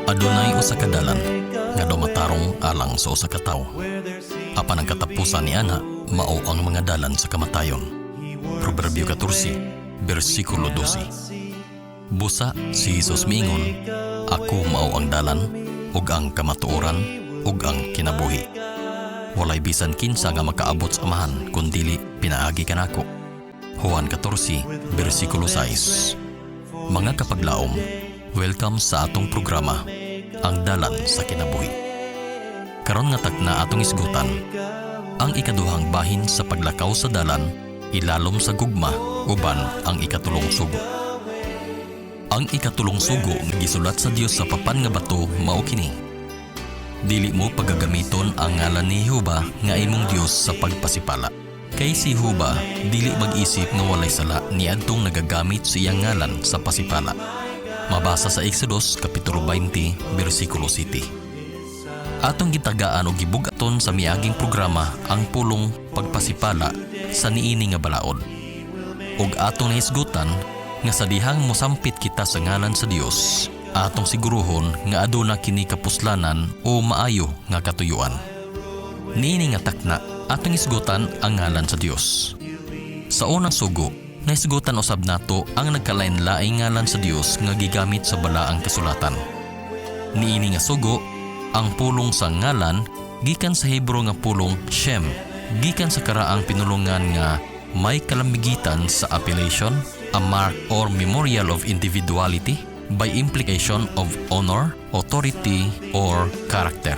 Adunay usa ka dalan nga dumatarong alang sa usa ka tawo. Apan ang katapusan ni ana mao ang mga dalan sa kamatayon. Proverbio 14, bersikulo 12. Busa si Jesus miingon, ako mao ang dalan ug ang kamatuoran ug ang kinabuhi. Walay bisan kinsa nga makaabot sa amahan kun dili pinaagi kanako. Juan 14, bersikulo 6. Mga kapaglaom, welcome sa atong programa, Ang Dalan sa Kinabuhi. Karon nga takna atong isgutan, ang ikaduhang bahin sa paglakaw sa dalan, ilalom sa gugma, uban ang ikatulong sugo. Ang ikatulong sugo nga gisulat sa Dios sa papan nga bato mao kini. Dili mo pagagamiton ang ngalan ni Jehova nga imong Dios sa pagpasipala. Kay si Jehova dili mag-isip nga walay sala niadtong nagagamit sa iyang ngalan sa pasipala. Mabasa sa Exodus kapitulo 20 bersikulo 7. Atong gitagaan og gibugaton sa miaging programa ang pulong pagpasipala sa niini nga balaod. Ug atong nahisgutan nga sa dihang mosampit kita sa ngalan sa Dios, atong siguruhon nga aduna kini kapuslanan o maayo nga katuyuan. Niini nga takna atong isgutan ang ngalan sa Dios. Sa unang sugo, naisgutan usab nato ang nagkalain-laing ngalan sa Dios nga gigamit sa balaang kasulatan. Niini nga sugo, ang pulong sa ngalan gikan sa Hebro nga pulong Shem, gikan sa karaang pinulungan nga may kalamigitan sa appellation, a mark or memorial of individuality by implication of honor, authority, or character.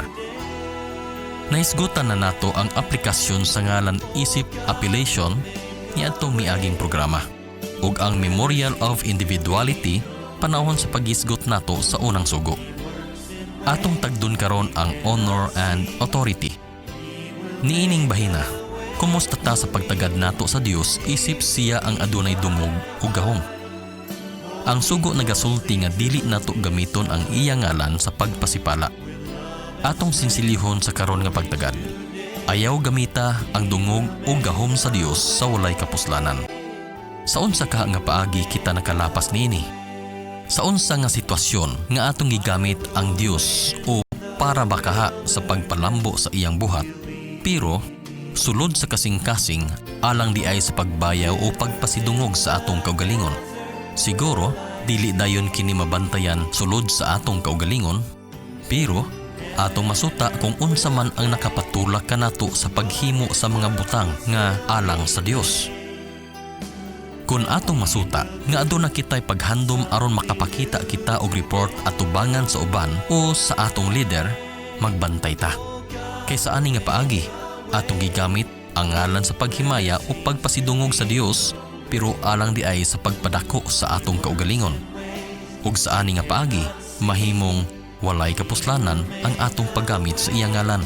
Naisgutan na nato ang aplikasyon sa ngalan isip appellation ni atong miaging programa ug ang memorial of individuality panahon sa pag-isgot nato sa unang sugo. Atong tagdon karon ang honor and authority. Niining bahina, kumusta ta sa pagtagad nato sa Dios isip siya ang adunay dungog ug gahom. Ang sugo nagasulti nga dili nato gamiton ang iya ngalan sa pagpasipala. Atong sinsilihon sa karon nga pagtagad, ayaw gamita ang dungog o gahom sa Dios sa walay kapuslanan. Sa unsa ka nga paagi kita nakalapas niini? Sa unsa nga sitwasyon nga atong gigamit ang Dios o para bakaha sa pagpalambo sa iyang buhat, pero sulod sa kasing-kasing alang di ay sa pagbayaw o pagpasidungog sa atong kaugalingon. Siguro dili dayon kini mabantayan sulod sa atong kaugalingon, pero atong masuta kung unsa man ang nakapatulak kanato sa paghimo sa mga butang nga alang sa Dios. Kung atong masuta nga aduna kitay paghandom aron makapakita kita og report at tubangan sa uban o sa atong leader, magbantay ta. Kaysa ani nga paagi, atong gigamit ang ngalan sa paghimaya o pagpasidungog sa Dios pero alang di ay sa pagpadako sa atong kaugalingon. Ug sa ani nga paagi, mahimong walay kapuslanan ang atong paggamit sa iyang ngalan.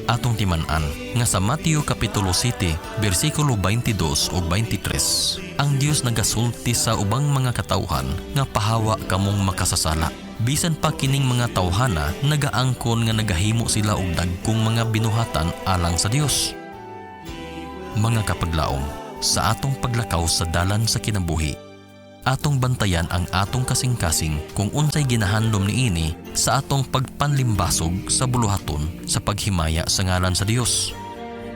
Atong timan-an nga sa Mateo kapitulo 7 bersikulo 22 ug 23, ang Dios nagasulti sa ubang mga katawhan nga pahawa kamong makasasala. Bisan pa kining mga tawhana nagaangkon nga nagahimo sila og dagkong mga binuhatan alang sa Dios. Mga kapaglaom, sa atong paglakaw sa dalan sa kinabuhi, atong bantayan ang atong kasing-kasing kung unsay ginahandom niini sa atong pagpanlimbasog sa buluhaton sa paghimaya sa ngalan sa Dios.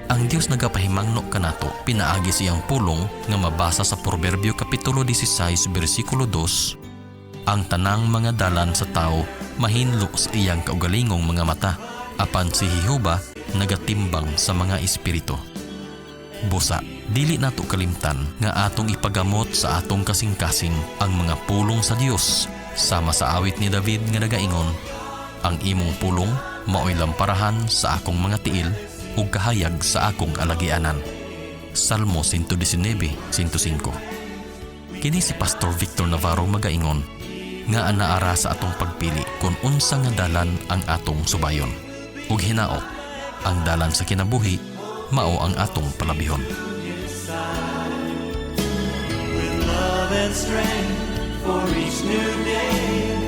Ang Dios nagapahimangno kanato pinaagi siyang pulong nga mabasa sa Proverbio kapitulo 16 bersikulo 2. Ang tanang mga dalan sa tao mahinlo sa iyang kaugalingong mga mata, apan si Jehova nagatimbang sa mga espiritu. Busa, dili nato kalimtan nga atong ipagamot sa atong kasing-kasing ang mga pulong sa Dios. Sama sa awit ni David nga nagaingon, ang imong pulong maoy lamparahan sa akong mga tiil ug kahayag sa akong alagianan. Salmo 119:105. Kini si Pastor Victor Navarro magaingon nga anaara sa atong pagpili kung unsa nga dalan ang atong subayon. Ug hinaot, ang dalan sa kinabuhi mao ang atong palabihon. With love and strength for each new day,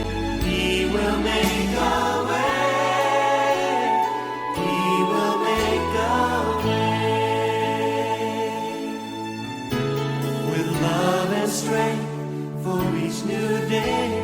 He will make a way. He will make a way. With love and strength for each new day,